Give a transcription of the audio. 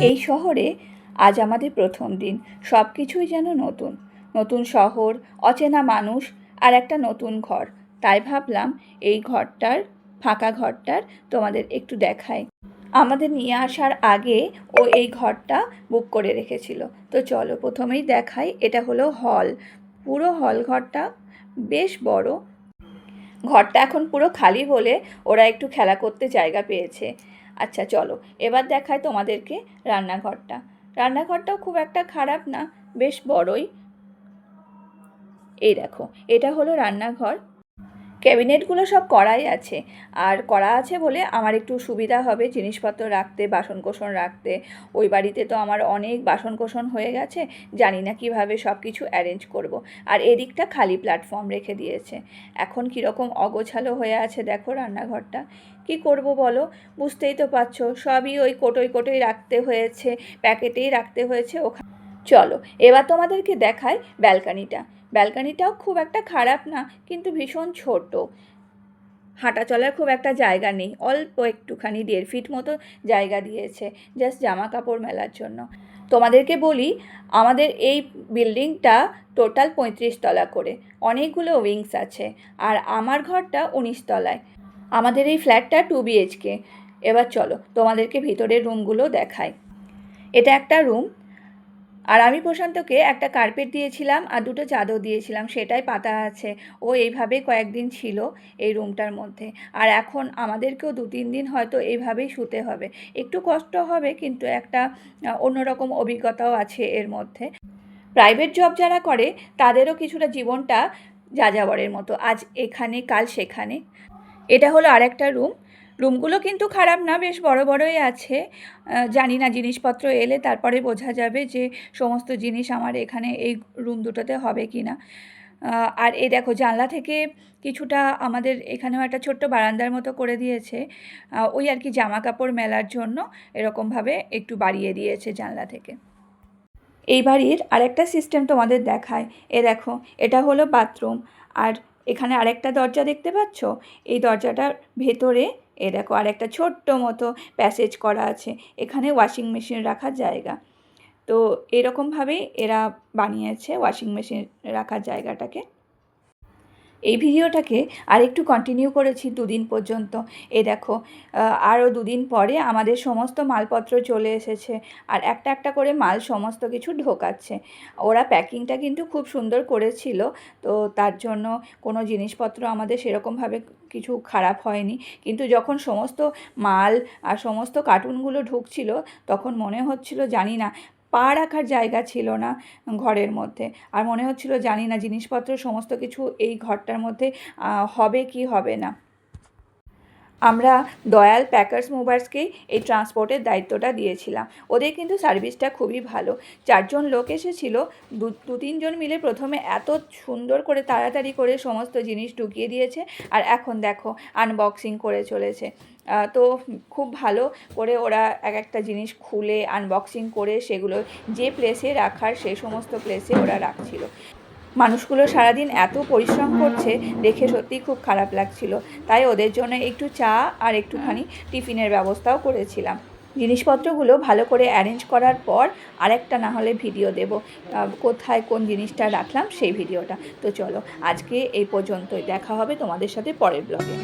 এই শহরে আজ আমাদের প্রথম দিন। সব কিছুই যেন নতুন। নতুন শহর, অচেনা মানুষ আর একটা নতুন ঘর। তাই ভাবলাম এই ফাঁকা ঘরটার তোমাদের একটু দেখাই। আমাদের নিয়ে আসার আগে ও এই ঘরটা বুক করে রেখেছিল। তো চলো প্রথমেই দেখাই, এটা হলো হল। পুরো হল ঘরটা বেশ বড়। ঘরটা এখন পুরো খালি বলে ওরা একটু খেলা করতে জায়গা পেয়েছে। আচ্ছা চলো এবার দেখাই তোমাদেরকে রান্নাঘরটা। রান্নাঘরটাও খুব একটা খারাপ না, বেশ বড়ই। এই দেখো, এটা হলো রান্নাঘর। ক্যাবিনেটগুলো সব করাই আছে, আর করা আছে বলে আমার একটু সুবিধা হবে জিনিসপত্র রাখতে, বাসনকোসন রাখতে। ওই বাড়িতে তো আমার অনেক বাসনকোসন হয়ে গেছে, জানি না কিভাবে সব কিছু অ্যারেঞ্জ করব। আর এদিকটা খালি প্ল্যাটফর্ম রেখে দিয়েছে। এখন কীরকম অগোছালো হয়ে আছে দেখো রান্নাঘরটা। কি করব বলো, বুঝতেই তো পারছো, সবই ওই কোটোই রাখতে হয়েছে, প্যাকেটেই রাখতে হয়েছে ওখানে। চলো এবার তোমাদেরকে দেখাই ব্যালকানিটা। ব্যালকানিটাও খুব একটা খারাপ না, কিন্তু ভীষণ ছোট। হাঁটা চলার খুব একটা জায়গা নেই, অল্প একটুখানি 1.5 ফিট মতো জায়গা দিয়েছে জাস্ট জামা কাপড় মেলার জন্য। তোমাদেরকে বলি, আমাদের এই বিল্ডিংটা টোটাল 35 তলা করে, অনেকগুলো উইংস আছে। আর আমার ঘরটা 19 তলায়। আমাদের এই ফ্ল্যাটটা 2 BHK। এবার চলো তোমাদেরকে ভিতরের রুমগুলো দেখাই। এটা একটা রুম, আর আমি প্রশান্তকে একটা কার্পেট দিয়েছিলাম আর 2টো চাদর দিয়েছিলাম, সেটাই পাতা আছে। ও এইভাবেই কয়েকদিন ছিল এই রুমটার মধ্যে। আর এখন আমাদেরকেও 2-3 দিন হয়তো এইভাবেই শুতে হবে। একটু কষ্ট হবে, কিন্তু একটা অন্যরকম অভিজ্ঞতাও আছে এর মধ্যে। প্রাইভেট জব যারা করে তাদেরও কিছুটা জীবনটা যাযাবরের মতো, আজ এখানে কাল সেখানে। এটা হলো আরেকটা রুম। রুমগুলো কিন্তু খারাপ না, বেশ বড় বড়ই আছে। জানি না জিনিসপত্র এলে তারপরে বোঝা যাবে যে সমস্ত জিনিস আমার এখানে এই রুম দুটোতে হবে কি না। আর এই দেখো, জানলা থেকে কিছুটা আমাদের এখানেও একটা ছোট্ট বারান্দার মতো করে দিয়েছে। ওই আর কি জামা কাপড় মেলার জন্য এরকমভাবে একটু বাড়িয়ে দিয়েছে জানলা থেকে। এই বাড়ির আরেকটা সিস্টেম তোমাদের দেখায়। দেখো, এটা হলো বাথরুম। আর এখানে আরেকটা দরজা দেখতে পাচ্ছ? এই দরজাটার ভেতরে দেখো আরেকটা ছোট্ট মতো প্যাসেজ করা আছে, এখানে ওয়াশিং মেশিন রাখার জায়গা। তো এরকমভাবেই এরা বানিয়েছে ওয়াশিং মেশিন রাখার জায়গাটাকে। এই ভিডিওটাকে আরেকটু কন্টিনিউ করেছি 2 দিন পর্যন্ত। দেখো, আরও 2 দিন পরে আমাদের সমস্ত মালপত্র চলে এসেছে, আর একটা একটা করে মাল সমস্ত কিছু ঢোকাচ্ছে। ওরা প্যাকিংটা কিন্তু খুব সুন্দর করেছিল, তো তার জন্য কোনো জিনিসপত্র আমাদের সেরকমভাবে কিছু খারাপ হয়নি। কিন্তু যখন সমস্ত মাল আর সমস্ত কার্টুনগুলো ঢুকছিল, তখন মনে হচ্ছিল জানি না, পা রাখার জায়গা ছিল না ঘরের মধ্যে। আর মনে হচ্ছিল জানি না জিনিসপত্র সমস্ত কিছু এই ঘরটার মধ্যে হবে কি হবে না। আমরা দয়াল প্যাকার্স মুভার্সকেই এই ট্রান্সপোর্টের দায়িত্বটা দিয়েছিলাম। ওদের কিন্তু সার্ভিসটা খুবই ভালো। 4 জন লোক এসেছিল, 2-3 জন মিলে প্রথমে এত সুন্দর করে তাড়াতাড়ি করে সমস্ত জিনিস ঢুকিয়ে দিয়েছে, আর এখন দেখো আনবক্সিং করে চলেছে। তো খুব ভালো করে ওরা এক একটা জিনিস খুলে আনবক্সিং করে সেগুলো যে প্লেসে রাখার সেই সমস্ত প্লেসে ওরা রাখছিল। মানুষগুলো সারাদিন এত পরিশ্রম করছে দেখে সত্যিই খুব খারাপ লাগছিল। তাই ওদের জন্য একটু চা আর একটুখানি টিফিনের ব্যবস্থাও করেছিলাম। জিনিসপত্রগুলো ভালো করে অ্যারেঞ্জ করার পর আরেকটা না হলে ভিডিও দেব, কোথায় কোন জিনিসটা রাখলাম সেই ভিডিওটা। তো চলো আজকে এই পর্যন্তই, দেখা হবে তোমাদের সাথে পরের ব্লগে।